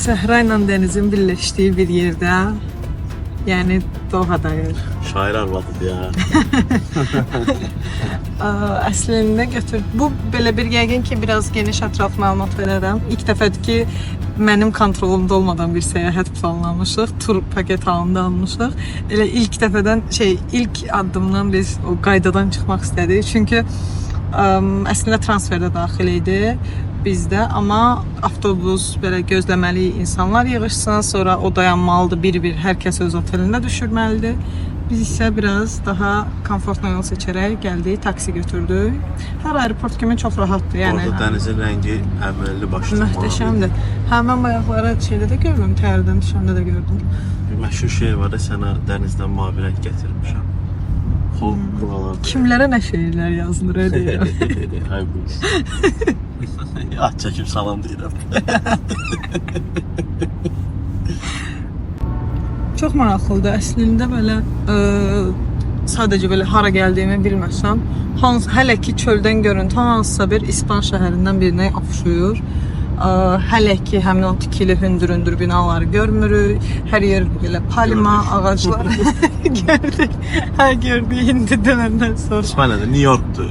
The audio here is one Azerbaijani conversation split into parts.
səhra ilə dənizin birləşdiyi bir yerdə, yəni Dohadayıq. Şair arvadıdır ya. Əslində bu belə bir yəqin ki, biraz geniş ətraf məlumat verərəm. İlk dəfədir ki, mənim kontrolumda olmadan bir səyahət planlamışıq, tur paket halında almışıq. Elə ilk dəfədən ilk addımdan biz o qaydadan çıxmaq istədik. Çünki əslində transferdə daxil idi bizdə, amma avtobus belə gözləməli insanlar yığışsın, sonra o dayanmalıdır, bir-bir hər kəs öz otelinə düşürməlidir. Biz isə biraz daha komfortlu yol seçərək gəldik, taksi götürdük. Hər aeroport kimi çox rahatdır. Yəni orada dənizin rəngi əməlli başlı möhtəşəmdir. Mən bayaqları şeydə də gördüm, tərdən düşəndə də gördüm. Bir məşhur şey var da, sənə dənizdən mavi rəng gətirmişəm. Kimlərə nə şeirlər yazılır, deyirəm. Hay bu. At çəkib salam deyirəm. Çox maraqlıdır. Əslində belə sadəcə belə hara gəldiyimi bilməsəm, hələ ki çöldən görüntü hansısa bir İspan şəhərindən birinə oxşuyur. Hələ ki həmin o tikili hündür binaları görmürük. Hər yer belə palma, ağaclar gördük. Gördük indi dönəndən sonra. İspanya'da New York'dur.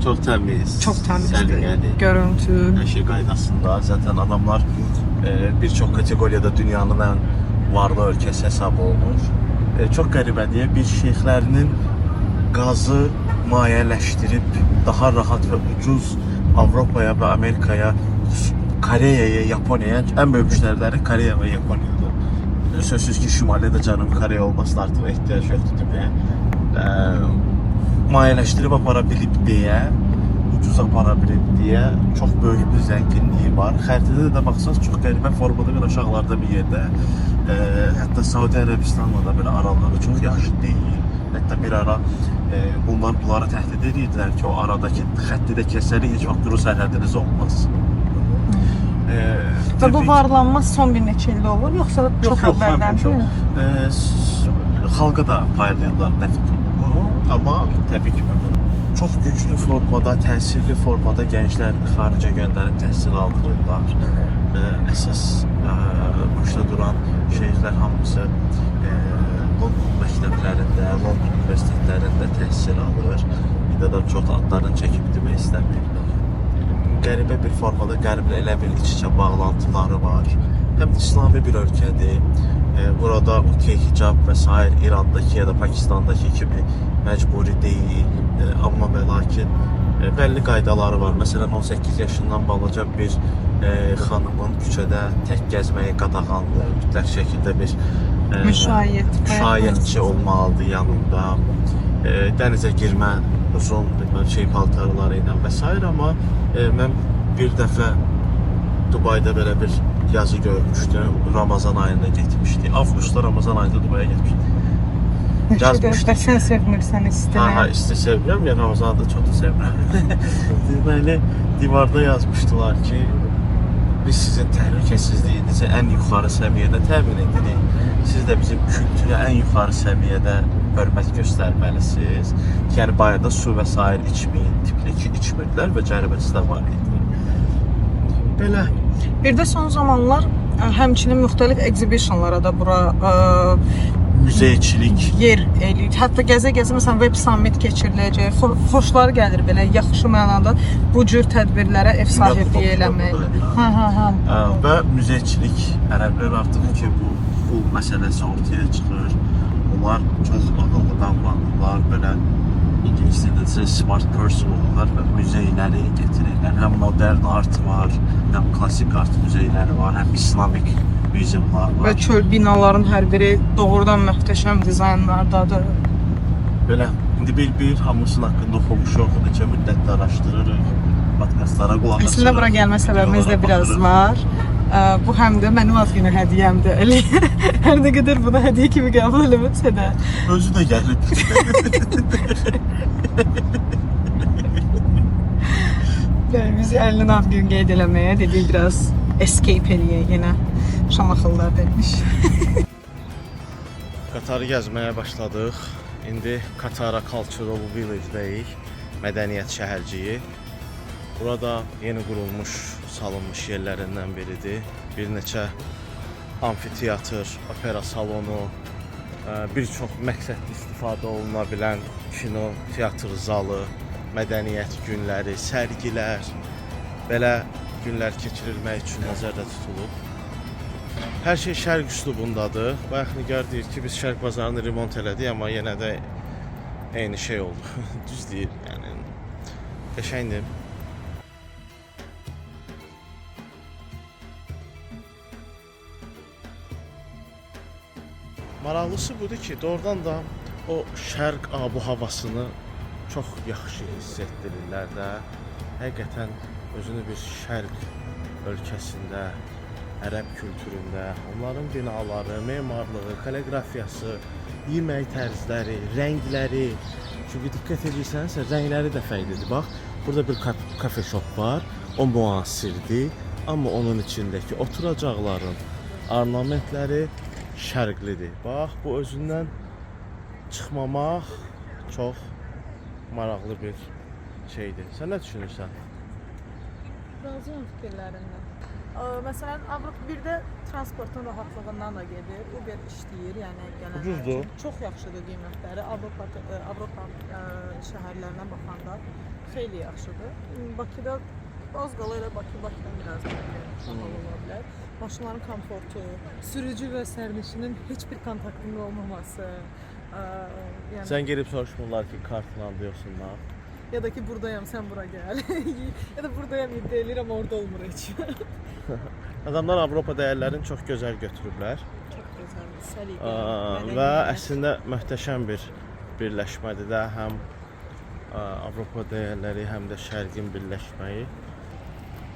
Çox təmiz. Çox təmizdir. Yəni, görüntü. Hər şey qaydasında. Zaten adamlar bir çox kateqoriyada dünyanın ən varlı ölkəsi hesab olunur. Çox qəribədir. Bir şeyxlərinin qazı mayeləşdirib daha rahat və ucuz Avropaya və Amerikaya, Koreyaya, Yaponiyaya, ən böyük müştəriləri Koreya və Yaponiyadır. Sözsüz ki, Şimali də Cənubi Koreya olmasına artıq ehtiyac yoxdur deməyə. Mayeləşdirib apara bilib deyə, ucuz apara bilib deyə çox böyük bir zənginliyi var. Xəritədə də baxsanız çox qəribə formada bir aşağılarda bir yerdə. Hətta Saudi Ərəbistanla da belə araları çox yaxşı deyil. Hətta bir ara bunlara təhdid edirdilər ki, o aradakı xətti də kəsərik, heç vaxt duru sərhədiniz olmaz. Və bu varlanma son bir neçə ildə olur, yoxsa çox əvvəldən? Xalqa da paylayırlar nəfət. Amma təbii ki, çox güclü formada, təsirli formada gənclər xaricə göndərib təhsil aldırırlar. Əsas başda duran şeylər hamısı London məktəblərində, London universitetlərində təhsil alır. Bir də çox adlarını çəkib demək istəmir. Qəribə bir formada qərblə elə bir iç-içə bağlantıları var. Həm İslami bir ölkədir. Burada hicab və s. İrandakı ya da Pakistandakı kimi məcburi deyil. Amma və lakin bəlli qaydaları var. Məsələn, 18 yaşından balaca bir xanımın küçədə tək gəzməyi qadağandır. Mütləq şəkildə bir müşayiətçi olmalıdır yanında. Dənizə girmə uzun paltarları ilə və s. Amma mən bir dəfə Dubayda belə bir yazı görmüşdüm. Ramazan ayında getmişdi. Avqustda Ramazan ayında Dubaya getmişdi. Yazmışdı. Sən sevmirsən istəyən. Ha, isti sevirəm ya, Ramazanı da çox da sevirəm. Deməli, divarda yazmışdılar ki, biz sizin təhlükəsizliyinizi ən yuxarı səviyyədə təmin edirik. Siz də bizim kültürə ən yuxarı səviyyədə hörmət göstərməlisiniz. Yəni, bayırda su və s. içməyin, tipli ki, içmirdilər və cəribəsi də var idi. Belə. Bir də son zamanlar həmçinin müxtəlif exhibitionlara da bura müzeyçilik yer eləyir. Hətta gəzə-gəzə məsələn Web Summit keçiriləcək. Xoşlar gəlir belə yaxşı mənada bu cür tədbirlərə ev sahibliyi eləmək. Və müzeyçilik, ərəblər artıq ki, bu məsələsi ortaya çıxır. Onlar çox ağıllı davranırlar, belə İngilis dilində smart person olurlar və müzeyləri getirirlər. Həm modern art var, həm klasik art müzeyləri var, həm İslamik müzeylər var. Və çöl binaların hər biri doğrudan möhtəşəm dizaynlardadır. Belə, indi bir hamısının haqqında oxumuşuq, neçə müddətdə araşdırırıq, podkastlara qulaq asırıq. Əslində bura gəlmə səbəbimiz də biraz var. Bu həm də mənim ad günü hədiyyəmdir. Hər nə qədər buna hədiyyə kimi qəbul eləməsə də. Özü də gəlib. Biz Əlinin ad günü qeyd eləməyə dedik, biraz escape eləyək yenə. Şamaxılılar demiş. Qatarı gəzməyə başladıq. İndi Katara Cultural Village-dəyik. Mədəniyyət şəhərciyi. Burada yeni qurulmuş, salınmış yerlərindən biridir. Bir neçə amfiteatr, opera salonu, bir çox məqsədli istifadə oluna bilən kino, teatr zalı, mədəniyyət günləri, sərgilər, belə günlər keçirilmək üçün nəzərdə tutulub. Hər şey şərq üslubundadır. Bayaq Nigar deyir ki, biz şərq bazarını remont elədik, amma yenə də eyni şey oldu. Düz deyir, yəni qəşəngdir. Maraqlısı budur ki, doğrudan da o şərq abu-havasını çox yaxşı hiss etdirirlər də. Həqiqətən özünü bir şərq ölkəsində, ərəb kültüründə, onların binaları, memarlığı, koreografiyası, yemək tərzləri, rəngləri. Çünki diqqət edirsənsə, rəngləri də fərqlidir. Bax, burada bir kafe shop var, o müasirdir, amma onun içindəki oturacaqların ornamentləri şərqlidir. Bax, bu özündən çıxmamaq çox maraqlı bir şeydir. Sən nə düşünürsən? Razıyam fikirlərindən. Məsələn, Avropa 1-də transportun rahatlığından da gedir. Uber işləyir, yəni gələnlər Ucuzdur. üçün çox yaxşıdır qiymətləri. Avropa şəhərlərinə baxanda xeyli yaxşıdır. Bakıda az qala elə Bakıdan biraz pahalı ola bilər. Maşınların komfortu, sürücü və sərnişinin heç bir kontaktında olmaması, yəni Sən gelib soruşmurlar ki, kartla alıyorsunlar. ya da ki buradayam, sən bura gəl. Ya da buradayam iddia edirəm, orada olmur heç. Adamlar Avropa dəyərlərini çox gözəl götürüblər. Çox gözəldir, səliqə, Və mədəniyyət. əslində möhtəşəm bir birləşmədir də, həm Avropa dəyərləri, həm də şərqin birləşməyi.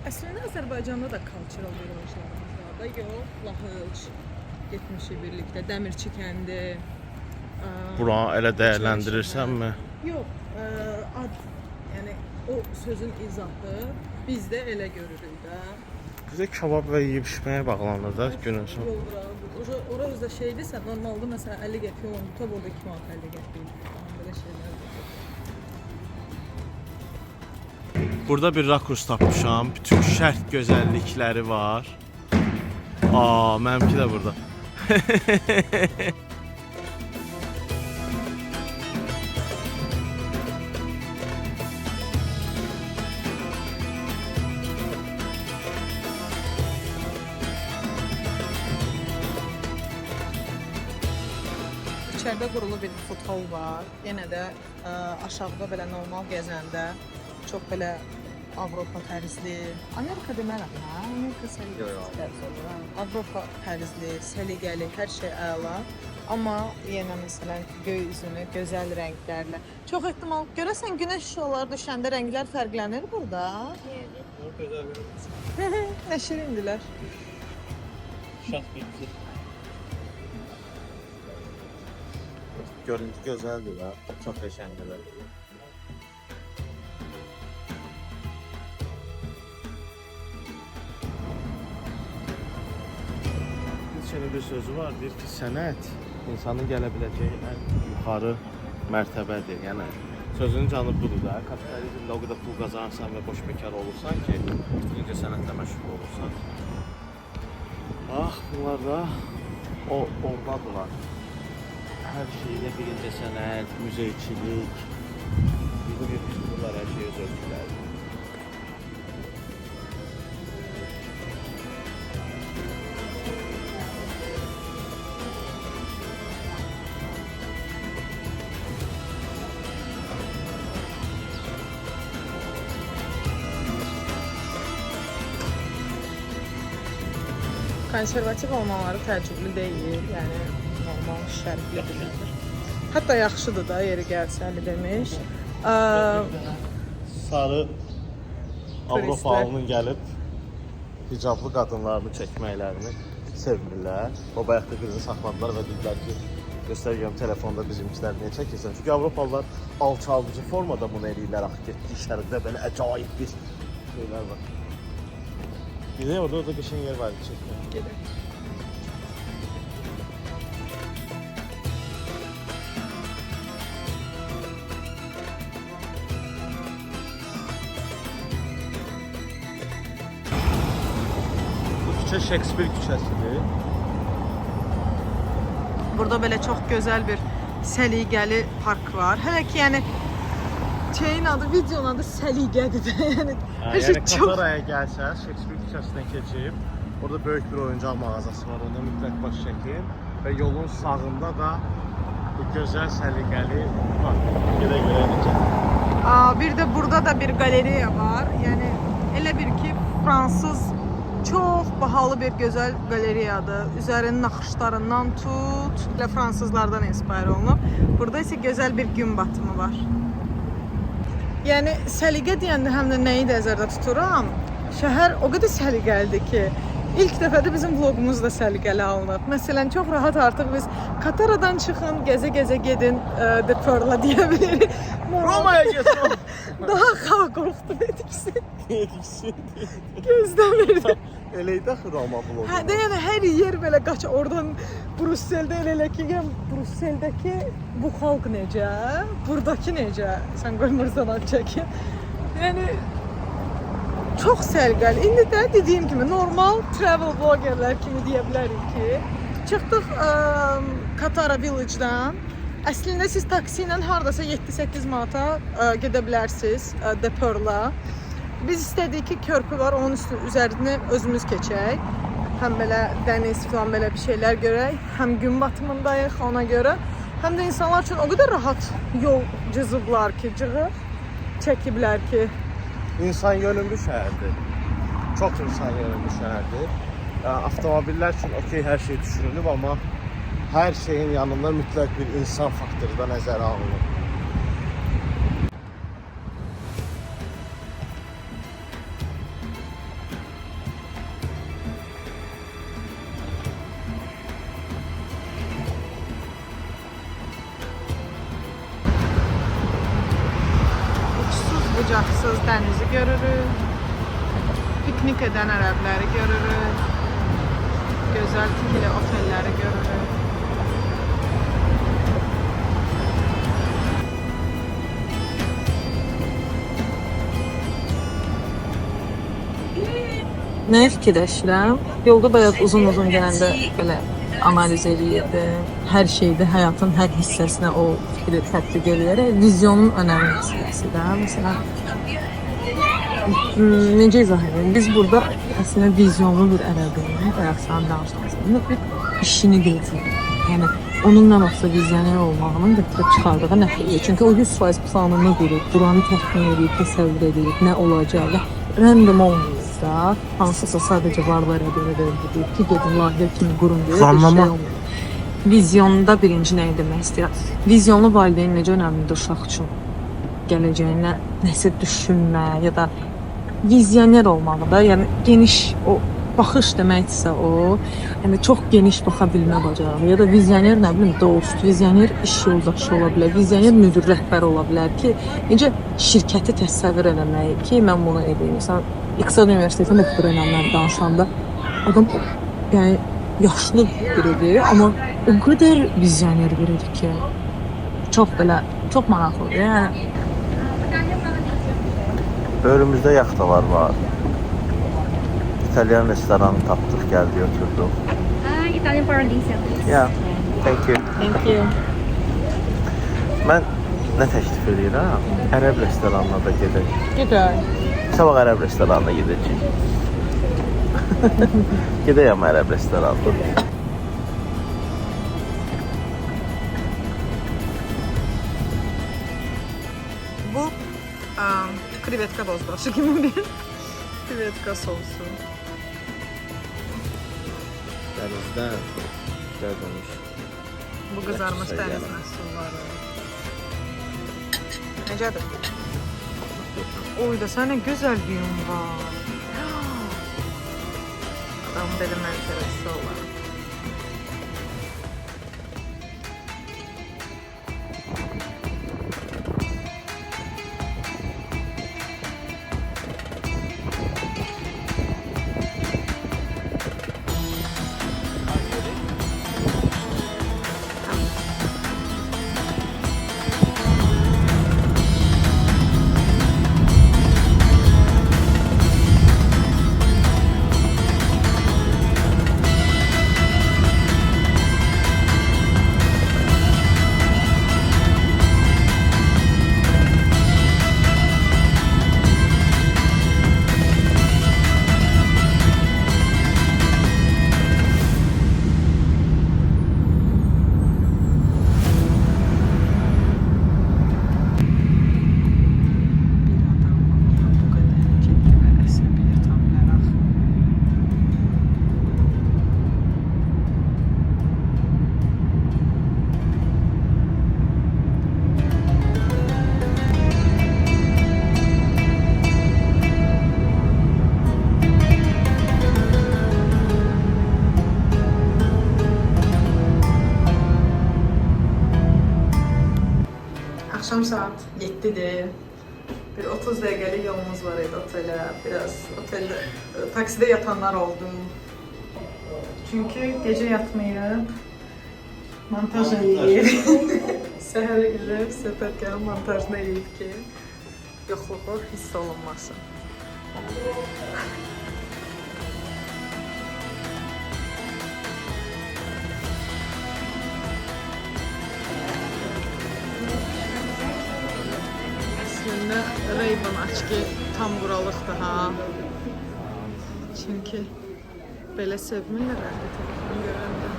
Əslində Azərbaycanda da cultural birləşmələrimiz var da. Yox, Lahıc getmişik birlikdə, Dəmirçi kəndi. Buranı elə dəyərləndirirsənmi? Yox, ad, yəni o sözün izahı biz də elə görürük də. Bizə kebab və yeyib içməyə bağlanır da günün sonu. Ora özdə şeydirsə, normalda məsələn 50 qəpik olan tutab orada 2 manat 50 qəpik. Belə şeylər var. Burada bir rakurs tapmışam. Bütün şərq gözəllikləri var. Mənimki də burada. İçəridə qurulu bir food hall var. Yenə də aşağıda belə normal gəzəndə çox belə Avropa tərzli, Amerika demərəm hə, Amerika səliqəli tərz olur. Avropa tərzli, səliqəli, hər şey əla. Amma yenə məsələn göy üzünü gözəl rənglərlə. Çox ehtimal görəsən günəş şüaları düşəndə rənglər fərqlənir burada. Nə şirindilər. Görüntü gözəldir və çox qəşəngdir. Nietzsche'nin bir sözü var, deyir ki, sənət insanın gələ biləcəyi ən yuxarı mərtəbədir. Yəni sözünün canı budur da. Kapitalizmdə o qədər pul qazanırsan və boş bekar olursan ki, bütün sənətlə məşğul olursan. Bax, bunlar da ordadılar. Hər şeydə birinci sənət, müzeyçilik, bunlar hər şey öz ölçülərdir. Konservativ olmaları təəccüblü deyil, yəni normal şərqlidir. Hətta yaxşıdır da yeri gəlsə Ali demiş. Sarı Avropalının gəlib hicablı qadınlarını çəkməklərini sevmirlər. O bayaqda birini saxladılar və dedilər ki, göstərgəm telefonda bizimkiler niyə çəkirsən? Çünki Avropalılar alçaldıcı formada bunu eləyirlər. Getdiyi şərqdə belə əcaib bir şeylər var. Gidelim orada qəşəng yer var çəkmək. Gedək. küçə Shakespeare küçəsidir. Burada belə çox gözəl bir səliqəli park var. Hələ ki, yəni şeyin adı, videonun adı səliqədir də. Yəni hər şey Yəni çox Kataraya gəlsəz, Shakespeare küçəsindən keçib, orada böyük bir oyuncaq mağazası var, onda mütləq baş çəkin və yolun sağında da bu gözəl səliqəli park. Gedə-gedə necə. Bir də burada da bir galeriya var. Yəni elə bir ki, fransız çox bahalı bir gözəl galeriyadır. Üzərinin naxışlarından tut, elə fransızlardan inspire olunub. Burada isə gözəl bir gün batımı var. Yəni səliqə deyəndə həm də nəyi nəzərdə tuturam? Şəhər o qədər səliqəlidir ki, ilk dəfədə bizim vloqumuz da səliqəli alınıb. Məsələn, çox rahat artıq biz Kataradan çıxın, gəzə-gəzə gedin, de Pearl-a deyə bilirik. Romaya getsin. Daha qorxdu etiksin. Etiksin. Gözləmirdim. Elə idi axı Roma vlogu. Hə, də yəni hər yer belə qaç oradan Brüsseldə elə ki, Brüsseldəki bu xalq necə, buradakı necə? Sən qoymursan ad çəkin. Yəni çox səliqəli. İndi də dediyim kimi normal travel vloggerlər kimi deyə bilərik ki, çıxdıq Katara Village-dan. Əslində siz taksi ilə hardasa 7-8 manata gedə bilərsiniz de Pearl-a. Biz istədik ki, körpü var, onun üzərini özümüz keçək. Həm belə dəniz falan belə bir şeylər görək, həm gün batımındayıq ona görə. Həm də insanlar üçün o qədər rahat yol cızıblar ki, cığıq çəkiblər ki. İnsan yönümlü şəhərdir. Çox insan yönümlü şəhərdir. Avtomobillər üçün okey hər şey düşünülüb, amma hər şeyin yanında mütləq bir insan faktoru da nəzərə alınır. Uçsuz bucaqsız dənizi görürük. Piknik edən ərəbləri görürük. Gözəl tikili otelləri görürük. Nəyə fikirləşirəm? Yolda bayaq uzun-uzun gələndə belə analiz eləyirdim. Hər şeydə, həyatın hər hissəsinə o fikri tətbiq eləyərək vizyonun önəmli hissəsidir. Məsələn, necə izah edeyim? Biz burada əslində vizyonlu bir ərəbiyik, bayaq sən danışdığımız bir işini görürük. Yəni onun nə vaxtsa vizyoner olmağının gətirib çıxardığı nəticə. Çünki o 100% planını qurub, buranı təxmin edib, təsəvvür edib, nə olacaq və random olmayacaq. Hansısa sadəcə varlara görə deyil ki, gedin layihə kimi qurun deyə bir şey olmur. Vizyonda birinci nəyi demək istəyirəm? Vizyonlu valideyn necə önəmlidir uşaq üçün? Gələcəyinə nəsə düşünmə ya da vizyoner olmağı da, yəni geniş o baxış deməkdirsə o, yəni çox geniş baxa bilmə bacarığı ya da vizyoner nə bilim dost, vizyoner iş yoldaşı ola bilər, vizyoner müdir rəhbər ola bilər ki, necə şirkəti təsəvvür eləmək ki, mən bunu edeyim. Məsələn, İqtisad Universitetində bu önəmləri danışanda adam yəni yaşlı biridir, amma o qədər vizyoner biridir ki, çox belə, çox maraqlıdır. Yəni Önümüzdə yaxtalar var. İtalyan restoranı tapdıq, gəldik, oturduq. Italian Paradiso. Yeah, thank you. thank you. Mən nə təklif edirəm? Ərəb restoranına da gedək. Gedək. Sabah ərəb restoranına gedəcəyik. Gedəyəm ərəb restoranına. Bu krevetka bozbaşı kimi bir krevetka sosu. Dənizdən gəlmiş. Bu qızarmış dəniz məhsulları. Necədir? Oy da sənə gözəl bir yum var. Adam belə mənzərəsi olar. Axşam saat 7-dir. Bir 30 dəqiqəlik yolumuz var idi otelə. Biraz oteldə, taksidə yatanlar oldu. Çünki gecə yatmayıb, montaj eləyir. Səhər gəlib, səfərgahın montajını eləyib ki, yoxluğu hiss olunmasın. Əslində Ray-Ban açki tam buralıqdır ha. Çünki belə sevmirlər əldə telefon görəndə.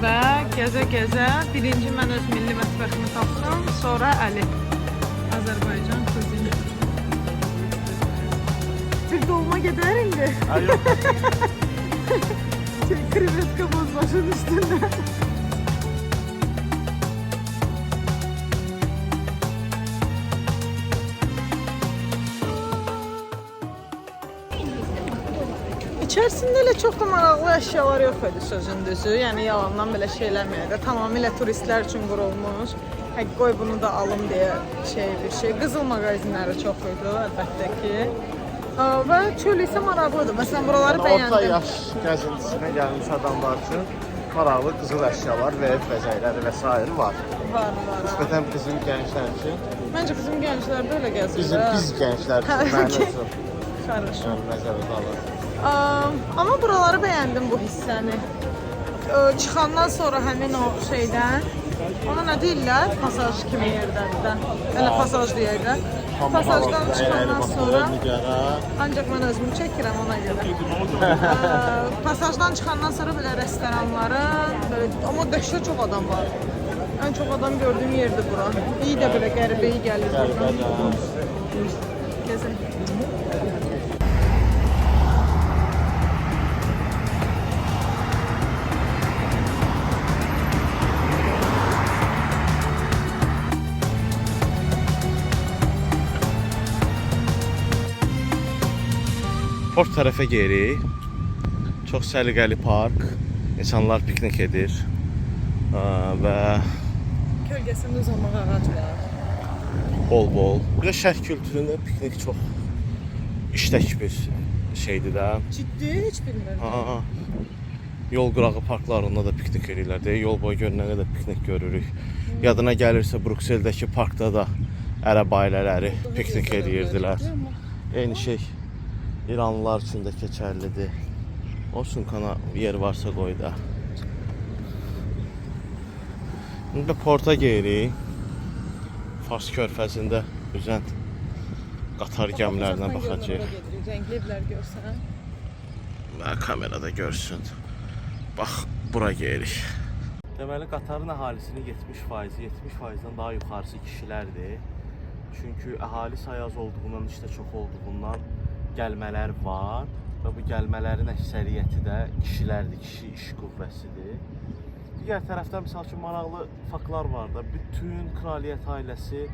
Və gəzə-gəzə birinci mən öz milli mətbəximi tapdım, sonra Əli. Azərbaycan kuzini. Bir dolma gedər indi. Ay yox. Krevetka bozbaşın üstündə. İçərisində elə çox da maraqlı əşyalar yox idi sözün düzü. Yəni yalandan belə şey eləməyək də. Tamamilə turistlər üçün qurulmuş. Qoy bunu da alım deyə bir şey. Qızıl mağazinləri çox idi əlbəttə ki. Və çöl isə maraqlıdır. Məsələn, buraları bəyəndim. Orta yaş gəzintisinə gəlmiş adamlar üçün maraqlı qızıl əşyalar və ev bəzəkləri və s. var. Var. Nisbətən bizim gənclər üçün. Məncə bizim gənclər belə gəzir. Biz gənclər üçün mənim üçün. Xarışım. Nəzərə alır. Amma buraları bəyəndim bu hissəni. Çıxandan sonra həmin o şeydən, ona nə deyirlər? Pasaj kimi yerdədir. Elə pasaj deyirlər. Pasajdan çıxandan sonra, ancaq mən özümü çəkirəm ona görə. Pasajdan çıxandan sonra belə restoranların, amma dəhşət çox adam var. Ən çox adam gördüyüm yerdir bura. İyi də belə qəribə iyi gəlir buradan. Gəzək. Port tərəfə gedirik. Çox səliqəli park. İnsanlar piknik edir. Və Kölgəsində uzanmaq ağac var. bol. Bir də şərq kültüründə piknik çox işlək bir şeydir də. Ciddi heç bilmirəm. Yol qırağı parklarında da piknik edirlər deyə yol boyu görünənə də piknik görürük. Yadına gəlirsə Brükseldəki parkda da ərəb ailələri piknik edirdilər. Eyni şey İranlılar üçün də keçərlidir. Olsun kana yer varsa qoy da. İndi porta gedirik. Fars körfəzində üzən qatar gəmilərinə baxacağıq. Rəngli evlər görsən. Və kamerada görsün. Bax, bura gedirik. Deməli, Qatarın əhalisinin 70%-dən daha yuxarısı kişilərdir. Çünki əhali sayı az olduğundan, işdə çox olduğundan gəlmələr var və bu gəlmələrin əksəriyyəti də kişilərdir, kişi iş qüvvəsidir. Digər tərəfdən misal üçün maraqlı faktlar var da, bütün kraliyyət ailəsi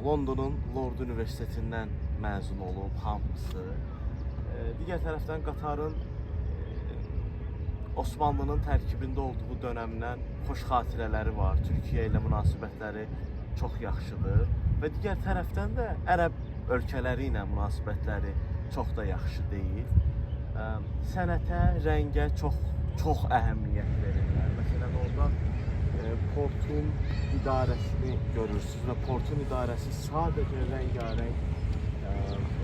Londonun Lord Universitetindən məzun olub, hamısı. Digər tərəfdən Qatarın Osmanlının tərkibində olduğu dönəmdən xoş xatirələri var. Türkiyə ilə münasibətləri çox yaxşıdır və digər tərəfdən də ərəb ölkələri ilə münasibətləri çox da yaxşı deyil. Sənətə, rəngə çox əhəmiyyət verirlər. Məsələn, orada portun idarəsini görürsünüz və portun idarəsi sadəcə rəngarəng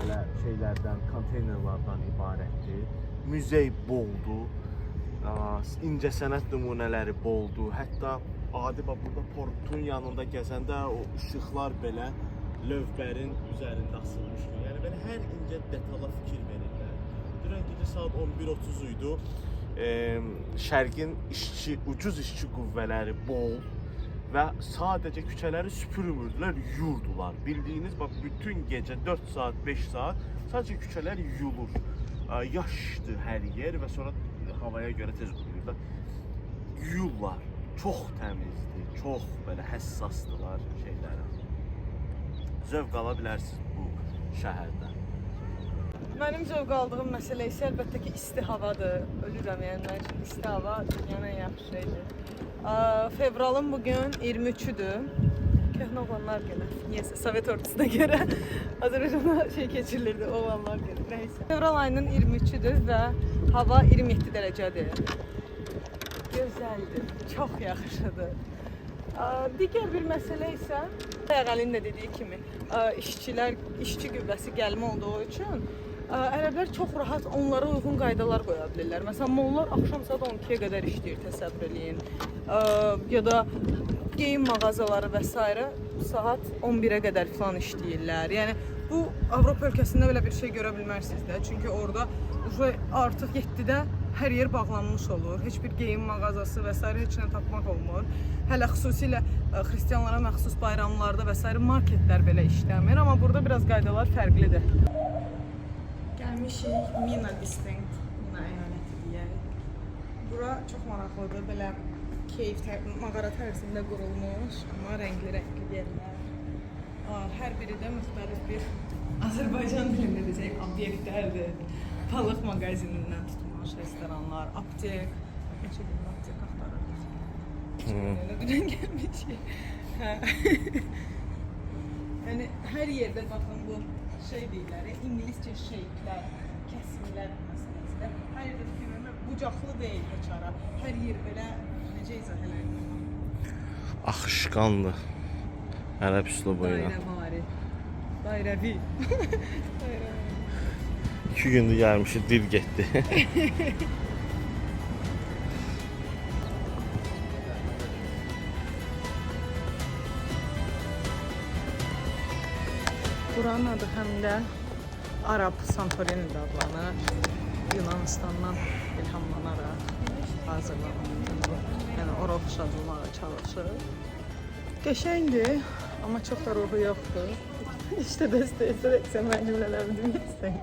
elə şeylərdən, konteynerlardan ibarətdir. Muzey boldur, incəsənət nümunələri boldur. Hətta adi burada portun yanında gəzəndə o işıqlar belə lövbərin üzərində asılmışdır. Yəni belə hər incə detala fikir verirlər. Dünən gecə saat 11:30 idi. şərqin ucuz işçi qüvvələri bol və sadəcə küçələri süpürmürdülər, yurdular. Bildiyiniz bax bütün gecə 4 saat, 5 saat sadəcə küçələr yuyulur. Yaşdır hər yer və sonra havaya görə tez quruyurlar. Yuyurlar. Çox təmizdir, çox belə həssasdılar şeylərə. Zövq ala bilərsiniz bu şəhərdən. Mənim zövq aldığım məsələ isə əlbəttə ki, isti havadır. Ölürəm yəni mən üçün isti hava dünyanın ən yaxşı şeydir. Fevralın bugün 23-üdür. Köhnə oğlanlar günü. Niyəsə Sovet ordusuna görə Azərbaycanda şey keçirilirdi, oğlanlar günü. Nəysə. Fevral ayının 23-üdür və hava 27 dərəcədir. Gözəldir, çox yaxşıdır. Digər bir məsələ isə Əlin də dediyi kimi işçi qüvvəsi gəlmə olduğu üçün ərəblər çox rahat onlara uyğun qaydalar qoya bilirlər. Məsələn, mollar axşam saat 12-yə qədər işləyir, təsəvvür eləyin. Ya da geyim mağazaları və s. saat 11-ə qədər falan işləyirlər. Yəni bu Avropa ölkəsində belə bir şey görə bilmərsiniz də. Çünki orada artıq 7-də hər yer bağlanmış olur. Heç bir geyim mağazası və s. heç nə tapmaq olmur. Hələ xüsusilə xristianlara məxsus bayramlarda və s. marketlər belə işləmir, amma burada biraz qaydalar fərqlidir. Gəlmişik Mina Distinct, Mina əyaləti deyək. Bura çox maraqlıdır, belə keyif mağara tərzində qurulmuş, amma rəngli yerlər. Hər biri də müxtəlif bir Azərbaycan dilində deyək obyektlərdir. Balıq mağazinindən tutmuş restoranlar, aptek. Neçə gün aptek axtarırıq. Elə birdən gəlmişik. Yəni hər yerdə baxın bu şey deyirlər, İngiliscə shape'lər, kəsimlər məsələsi. Hər yerdə fikirləmə bucaqlı deyil heç ara. Hər yer belə necə izah eləyir? Axışqanlı. Ərəb üslubu ilə. Dairəvari. Dairəvi. 2 gündür gəlmişik, dil getdi. Buranın adı həm də Arab Santorini də adlanır. Yunanistandan ilhamlanaraq hazırlanır. Yəni ora oxşadılmağa çalışır. Qəşəngdir, amma çox da ruhu yoxdur. İşte dəstəyirək sən mən cümlələrimi deməyəsən.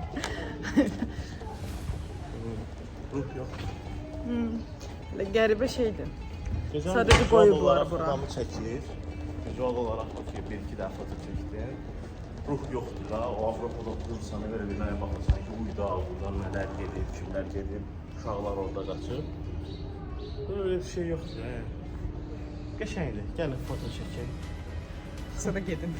Ruh yoxdur. Elə qəribə şeydir. Sadəcə qoyublar bura. Adamı çəkir. Visual olaraq ki, 1-2 dəfə foto çəkdim. Ruh yoxdur da, o Avropada oturursan, elə bir mənə baxırsan ki, uyda, buradan nələr gedir, kimlər gedir, uşaqlar orada qaçır. Öyle bir şey yoxdur. Qəşəngdir, gəlin foto çəkək. Sonra gedin.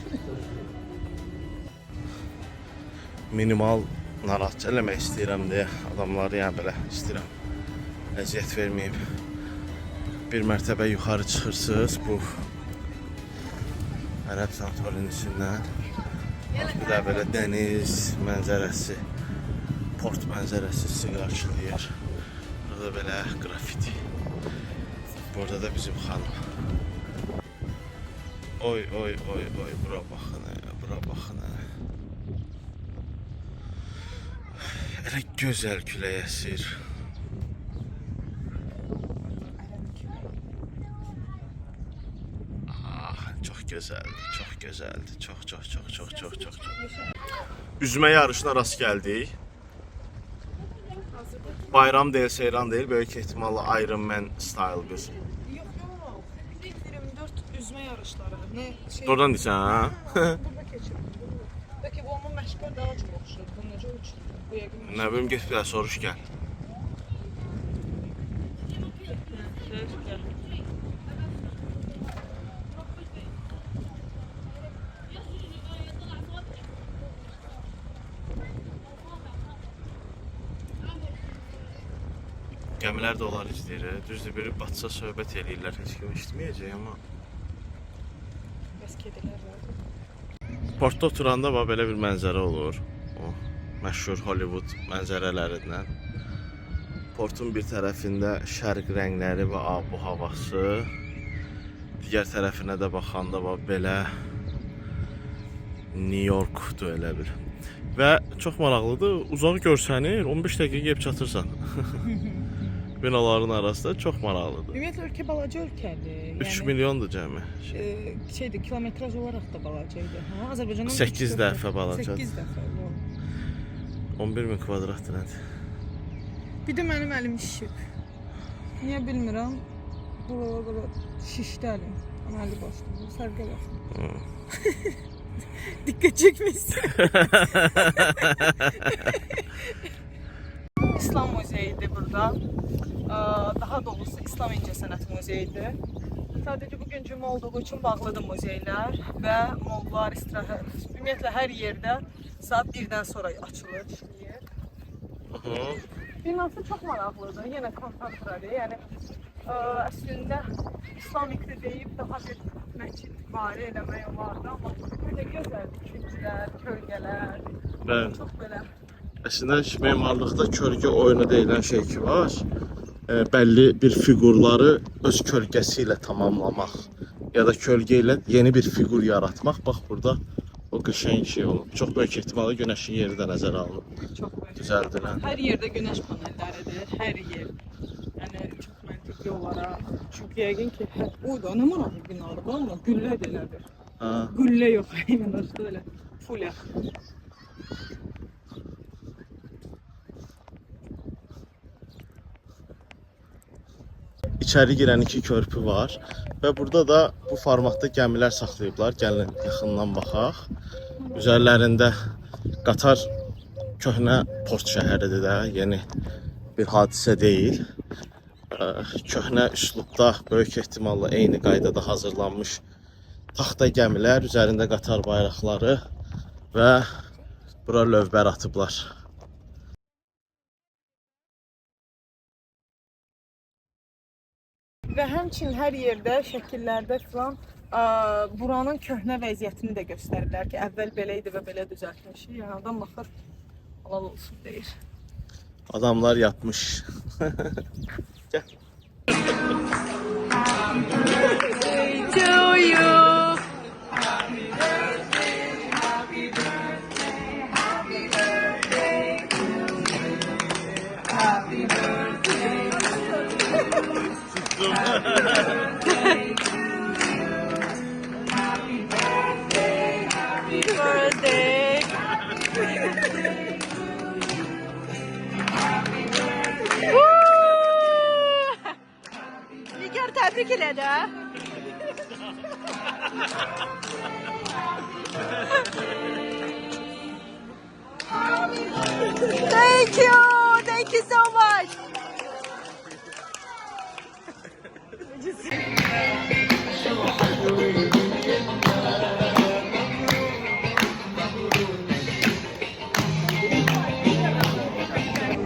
Minimal narahat eləmək istəyirəm deyə adamları yəni belə istəyirəm. Əziyyət verməyim. Bir mərtəbə yuxarı çıxırsınız bu Ərəb Santorinisindən. Bir də belə dəniz mənzərəsi, port mənzərəsi sizi qarşılayır. Burada belə grafiti. Burada da bizim xanım. Oy, oy, oy, oy, bura baxın, bura baxın. Elə gözəl külək əsir. Çox gözəldir, çox gözəldir. Çox. Üzmə yarışına rast gəldik. Bayram deyil, seyran deyil, böyük ehtimalla Iron Man style bir. Yox, 24 üzmə yarışları. Nə şey? Oradan deyirsən, ha? Burada keçir. Bəlkə bu amma məşqə daha çox oxşur. Bu necə uçur? Bu yəqin. Nə bilim, get bir soruş gəl. Gəl. Gəmilər də onlar izləyir. Düzdür, biri batsa söhbət eləyirlər. Heç kim eşitməyəcək, amma Bəs kedilər var. portda oturanda belə bir mənzərə olur. O məşhur Hollywood mənzərələrindən. Portun bir tərəfində şərq rəngləri və bu havası, digər tərəfinə də baxanda belə New Yorkdur elə bil. Və çox maraqlıdır, uzaq görsənir, 15 dəqiqə gəlib çatırsan. binaların arasında çox maraqlıdır. Ümumiyyətlə ölkə balaca ölkədir. 3 milyondur cəmi. Şeydir, kilometraj olaraq da balaca idi. Hə, Azərbaycandan 8 dəfə balacadır. 8 dəfə. 11.000 kvadratdır nədir? Bir də mənim əlim şişib. Niyə bilmirəm. Bura şişdi əlim. Əməli başladı. Fərqə bax. Diqqət çəkməsin. İslam muzeyidir burada. Daha doğrusu İslam İncəsənət muzeyidir. Sadəcə bugün cümə olduğu üçün bağlıdır muzeylər və mollar, istirahət. Ümumiyyətlə hər yerdə saat 1-dən sonra açılır, işləyir. Binası çox maraqlıdır. Yenə kontemporary, yəni əslində İslamikli deyib daha bir məscid vari eləmək olardı, amma belə gözəldir, künclər, kölgələr. Çox belə. Əslində memarlıqda kölgə oyunu deyilən şey ki var. Bəlli bir fiqurları öz kölgəsi ilə tamamlamaq ya da kölgə ilə yeni bir fiqur yaratmaq. Bax burada o qəşəng şey olub. Çox böyük ehtimalı günəşin yeri də nəzərə alınıb. Çox böyük. Düzəldilən. Hər yerdə günəş panelləridir, hər yer. Yəni çox məntiqli olaraq. Çünki yəqin ki, o da nə maraqlı binadır, amma güllə də elədir. Güllə yox, yəni başda elə fulya. İçəri girən 2 körpü var və burada da bu formatda gəmilər saxlayıblar. Gəlin yaxından baxaq. Üzərlərində qatar köhnə port şəhəridir də, yeni bir hadisə deyil. Köhnə üslubda böyük ehtimalla eyni qaydada hazırlanmış taxta gəmilər, üzərində qatar bayraqları və bura lövbər atıblar. Və həmçinin hər yerdə, şəkillərdə filan buranın köhnə vəziyyətini də göstərirlər ki, əvvəl belə idi və belə düzəltmişik. Yəni adam baxır, halal olsun deyir. Adamlar yapmış. Gəl. Nigar təbrik elədi. Thank you so much.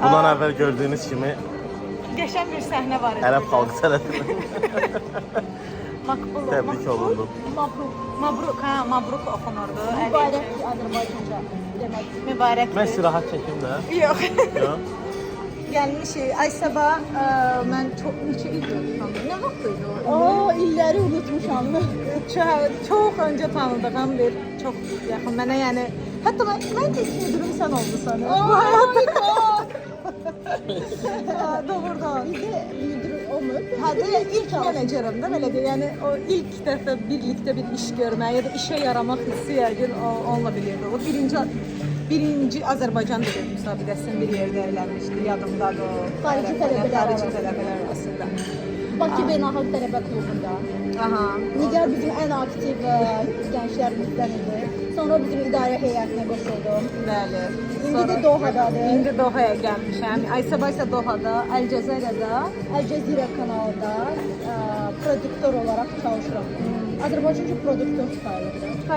Bundan əvvəl gördüyünüz kimi Qəşəng bir səhnə var idi. Ərəb xalqı tərəfindən Makbul. təbrik olundu. Mabruk oxunurdu. Mübarək Azərbaycanca demək. Mübarək. Mən istirahat çəkim də. Yox. Yox. Gəlmişik. Ay sabah mən çox neçə il tanıdım. Nə vaxt idi o? İlləri unutmuşam. Çox öncə tanıdığım bir çox yaxın mənə, yəni hətta mən də müdürüm sən olmusan. Doğrudan. Bir də müdür olmur. Hadi ilk menajerim də belə deyək. Yəni o ilk dəfə birlikdə bir iş görmək ya da işə yaramaq hissi yəqin onunla bilirdi. O birinci Azərbaycan dili müsabiqəsinin bir yerdə eləmişdi. Yadımdadır o. Xarici tələbələr arasında. Bakı Beynəlxalq Tələbə Klubunda. Aha. Nigar bizim ən aktiv gənclərimizdən idi. Sonra bizim idarə heyətinə qoşuldum. Bəli. İndi də Dohadadır. İndi Dohaya gəlmişəm. Aysaba isə Dohada, Əl-Cəzairədə, Əl-Cəzirə kanalında prodüktör olaraq çalışıram. Azərbaycanca prodüktör sayılır.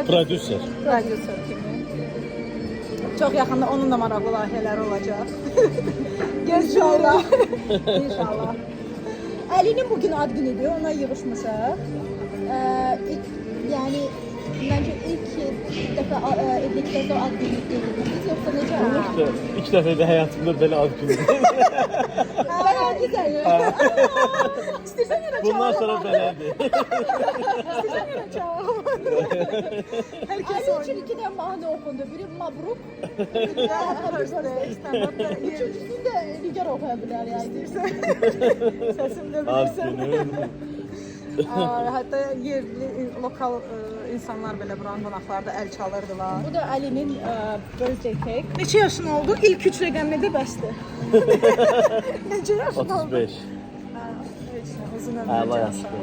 Prodüser. Prodüser kimi. Çox yaxında onun da maraqlı layihələri olacaq. İnşallah. İnşallah. Əlinin bugün ad günüdür, ona yığışmışıq. Yəni Məncə ilk dəfə evlilikdən sonra ad gününüz qeyd yoxsa necə? İlk dəfə də həyatımda belə ad günü. Bayağı güzel. İstersen yine çağır. Bundan sonra belədir. İstersen yine çağır. Herkes Ay için iki de mahnı okundu. Biri Mabruk. Üçüncüsünü de Nigar okuyabilir yani. Sesimle Ad bilirsen. günü. Hatta yerli, lokal insanlar belə buranın qonaqlarda əl çalırdılar. Bu da Ali'nin birthday cake. Neçə yaşın oldu? İlk 3 rəqəm nədə bəsdir? Neçə yaşın oldu? 35. Uzun Əla ömür yaşlı.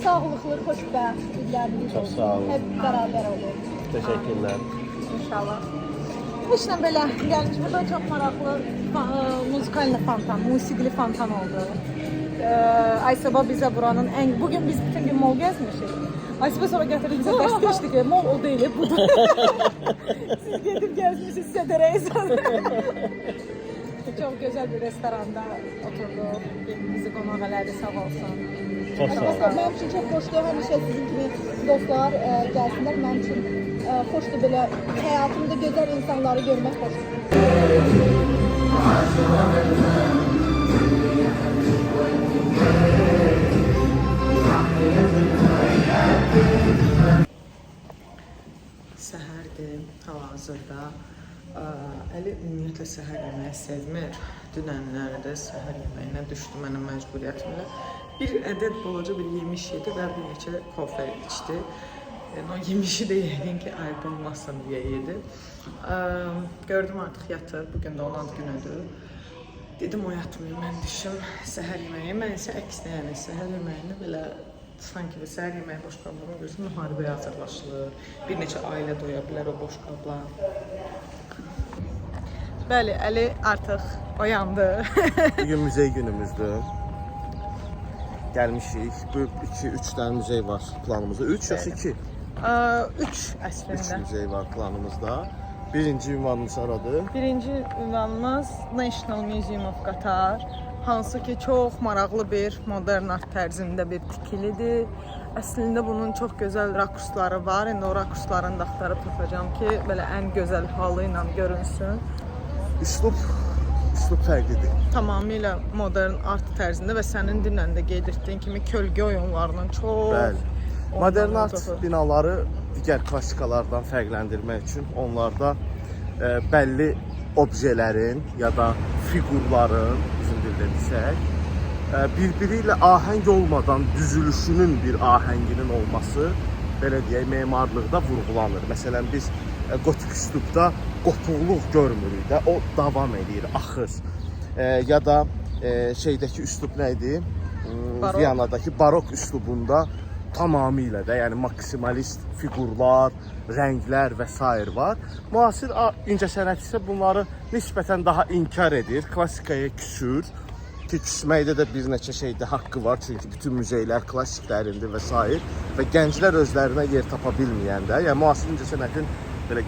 Sağlıklı, xoşbəxt illəriniz Çok sağ olun. Hep beraber olun. Teşekkürler. İnşallah. İşte belə gəlmiş. Burada çox maraqlı muzikallı fontan, musiqili fontan oldu. Aysaba bizə buranın bugün biz bütün gün mol gəzmişik. Aysaba sonra gətirdi bizə dərs keçdi ki, mol o deyil, budur. Siz gedib gəzmişsiniz, sizə də reis Çox gözəl bir restoranda oturduq. Bizi qonaq elədi, sağ olsun. Çok sağ olun. Mənim üçün çox xoşdur. Həmişə sizin kimi dostlar gəlsinlər. Mənim üçün xoşdur belə həyatımda gözəl insanları görmək xoşdur. Səhərdir, hal-hazırda. Əli ümumiyyətlə səhər yeməyi sevmir. Dünənlərdə səhər yeməyinə düşdü mənim məcburiyyətimlə. Bir ədəd balaca bir yemiş yedi və bir neçə kofe içdi. O yemişi də yəqin ki, ayıb olmazsa deyə yedi. Gördüm artıq yatır, bugün də onun ad günüdür. Dedim oyatmayayım, mən düşüm səhər yeməyi. Mən isə əksinə, yəni səhər yeməyini belə sanki bir səhər yeməyi boşqablarına görürsən, müharibəyə hazırlaşılır. Bir neçə ailə doya bilər o boşqablar. Bəli, Əli artıq oyandı. Bugün müzey günümüzdür. Gəlmişik. Bu 2-3 dənə müzey var planımızda. 3 yoxsa 2? 3 əslində. 3 müzey var planımızda. Birinci ünvanımız aradı. Birinci ünvanımız National Museum of Qatar. Hansı ki çox maraqlı bir modern art tərzində bir tikilidir. Əslində bunun çox gözəl rakursları var. İndi o rakurslarını da axtarıb tapacağam ki, belə ən gözəl halı ilə görünsün. Üslub fərqlidir. Tamamilə modern art tərzində və sənin dinlə də qeyd etdiyin kimi kölgə oyunlarının çox Bəli. Modern art binaları digər klassikalardan fərqləndirmək üçün onlarda bəlli objelerin ya da figurların, bizim dildə desək, bir-biri ilə ahəng olmadan düzülüşünün bir ahənginin olması, belə deyək, memarlıqda vurğulanır. Məsələn, biz gotik üslubda qopuqluq görmürük də, o davam edir, axır. Ya da şeydəki üslub nə idi? Viyanadakı barok üslubunda tamamilə də, yəni maksimalist figurlar, rənglər və s. var. Müasir incəsənət isə bunları nisbətən daha inkar edir, klassikaya küsür. Ki, küsməkdə də bir neçə şeydə haqqı var, çünki bütün müzeylər klassiklərindir və s. Və gənclər özlərinə yer tapa bilməyəndə, yəni müasir incəsənətin belə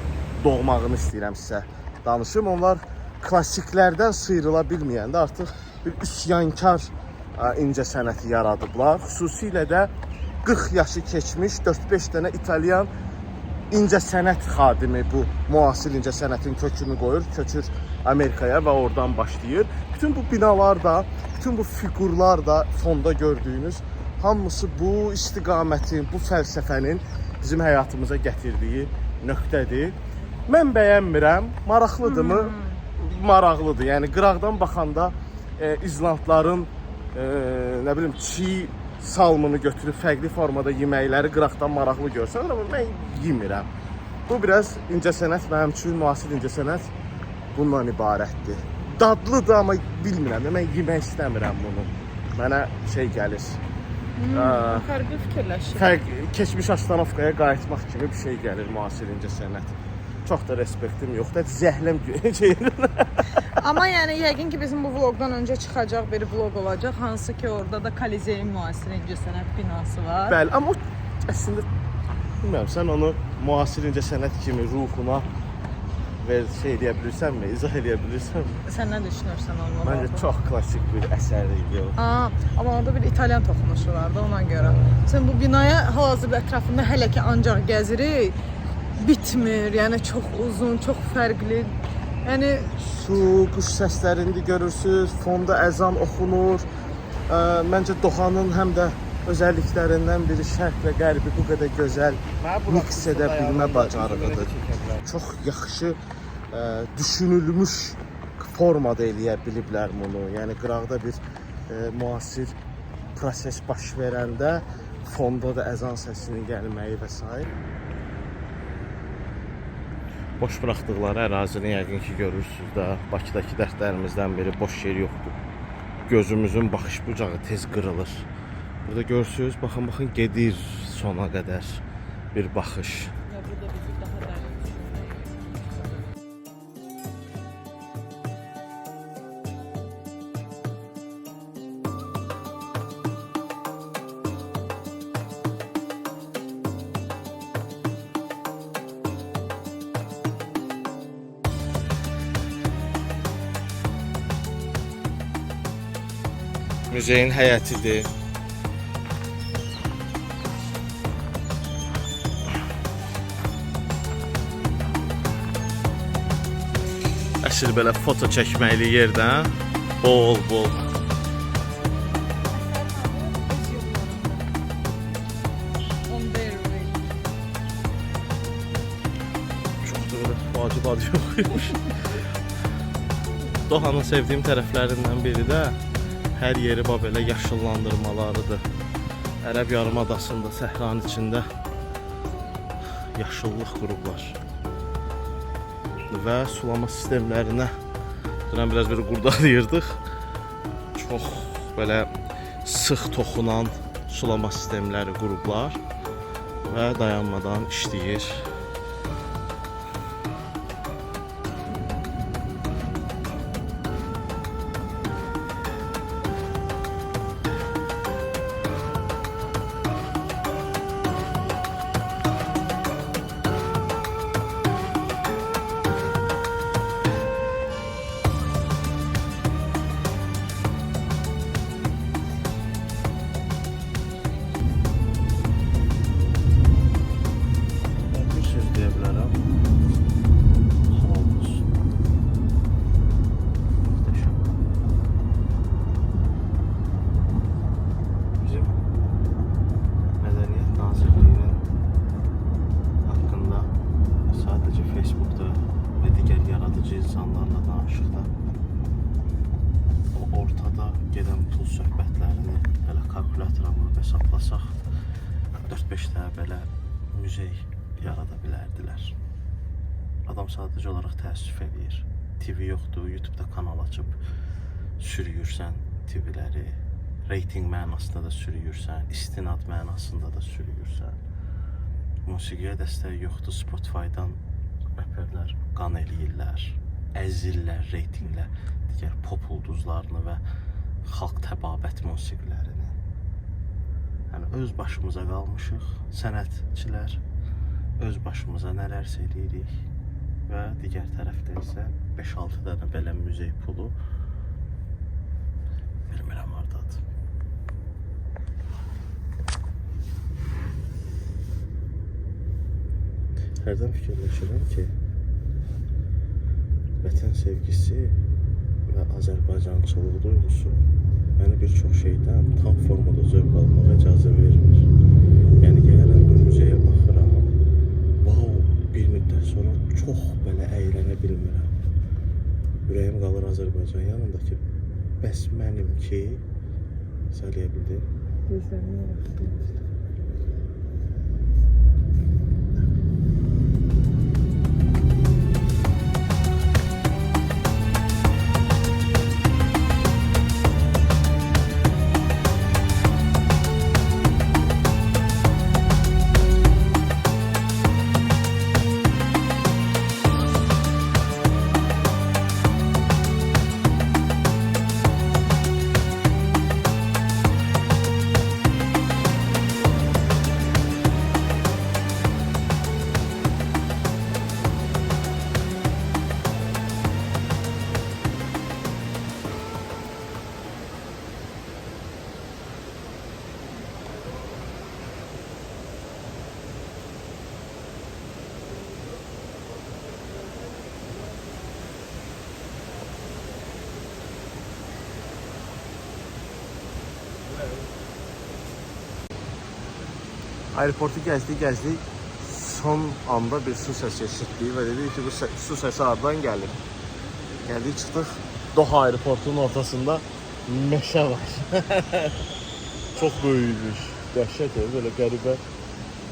doğmağını istəyirəm sizə danışım. Onlar klassiklərdən sıyrıla bilməyəndə artıq bir üsyankar incəsənəti yaradıblar. Xüsusilə də 40 yaşı keçmiş 4-5 dənə İtalyan incəsənət xadimi bu müasir incəsənətin kökünü qoyur, köçür Amerikaya və oradan başlayır. Bütün bu binalar da, bütün bu figurlar da fonda gördüyünüz hamısı bu istiqamətin, bu fəlsəfənin bizim həyatımıza gətirdiyi nöqtədir. Mən bəyənmirəm, maraqlıdırmı? Maraqlıdır. Yəni qıraqdan baxanda İzlandların nə bilim çiğ salmını götürüb fərqli formada yeməkləri qıraqdan maraqlı görsən, amma mən yemirəm. Bu biraz incəsənət mənim üçün, müasir incəsənət bundan ibarətdir. Dadlıdır, amma bilmirəm, mən yemək istəmirəm bunu. Mənə şey gəlir. Fərqli fikirləşir. Keçmiş Astanovkaya qayıtmaq kimi bir şey gəlir müasir incəsənət. Çox da respektim yoxdur, zəhləm şeydir. Amma yəni yəqin ki bizim bu vloqdan öncə çıxacaq bir vloq olacaq, hansı ki orada da Kolizeyin müasir incəsənət binası var. Bəli, amma o əslində bilmirəm, sən onu müasir incəsənət kimi ruhuna şey eləyə bilirsənmi? İzah eləyə bilirsənmi? Sən nə düşünürsən onunla? Məncə çox klassik bir əsər idi o. Amma orada bir İtalyan toxunuşu vardı ona görə. Sən bu binaya hal-hazırda ətrafında hələ ki ancaq gəzirik. Bitmir. Yəni çox uzun, çox fərqli. Yəni Su, quş səslərində görürsüz, fonda əzan oxunur. Məncə Dohanın həm də özəlliklərindən biri şərq və qərbi bu qədər gözəl miks edə bilmə bacarığıdır. Çox yaxşı düşünülmüş formada eləyə biliblər bunu. Yəni qıraqda bir müasir proses baş verəndə fonda da əzan səsinin gəlməyi və s. Boş buraxdıqları ərazini yəqin ki görürsüz də, Bakıdakı dərdlərimizdən biri boş yer yoxdur. Gözümüzün baxış bucağı tez qırılır. Burada görürsüz, baxın gedir sona qədər bir baxış. burada bizi daha dərin Müzeyin həyətidir. Əsl belə foto çəkməkli yerdən bol-bol. Çox da belə vacib yoxmuş. Dohanın sevdiyim tərəflərindən biri də hər yeri belə yaşıllandırmalarıdır. Ərəb yarımadasında, səhranın içində yaşıllıq qurublar. Və sulama sistemlərinə dünən biraz bir qurdalayırdıq. Çox belə sıx toxunan sulama sistemləri qurublar və dayanmadan işləyir. Hesablasaq 4-5 dənə belə müzey yarada bilərdilər. Adam sadəcə olaraq təəssüf edir. TV yoxdur, YouTube-da kanal açıb sürüyürsən TV-ləri, reyting mənasında da sürüyürsən, istinad mənasında da sürüyürsən. Musiqiyə dəstək yoxdur, Spotify-dan rəpərlər qan eləyirlər, əzirlər reytinglə digər pop ulduzlarını və xalq təbabət musiqilərini. Yəni öz başımıza qalmışıq, sənətçilər öz başımıza nələrsə eləyirik və digər tərəfdə isə 5-6 dənə belə müzey pulu bilmirəm hardadır. Hərdən fikirləşirəm ki, vətən sevgisi və Azərbaycançılıq duyğusu məni bir çox şeydən tam formada zövq almağa icazə vermir. Yəni gəlirəm bu müzeyə baxıram, bir müddət sonra çox belə əylənə bilmirəm. Ürəyim qalır Azərbaycan yanında ki, bəs mənim ki, sələyə bildim. Gözlərini yaratdım. Aeroportu gəzdik. Son anda bir su səsi eşitdik və dedik ki, bu su səsi hardan gəlir? Gəldik, çıxdıq. Doha aeroportunun ortasında meşə var. Çox böyükmüş. Dəhşət, belə qəribə.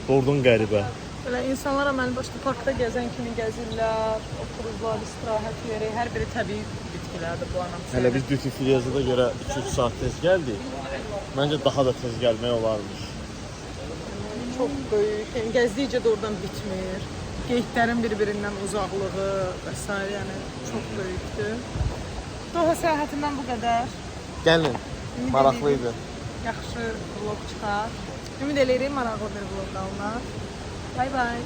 Doğrudan qəribə. Belə insanlar əməli başda parkda gəzən kimi gəzirlər, otururlar, istirahət yeri, hər biri təbii bitkilərdir bu anam. Hələ biz duty free-də görə 2-3 saat tez gəldik. Məncə daha da tez gəlmək olarmış. Çox böyük, yəni gəzdikcə də oradan bitmir. Qeydlərin bir-birindən uzaqlığı və s. yəni çox böyükdür. Doha səyahətindən bu qədər. Gəlin, maraqlıydı. Yaxşı vlog çıxar. Ümid eləyirik maraqlı bir vlog alına. Bye bye.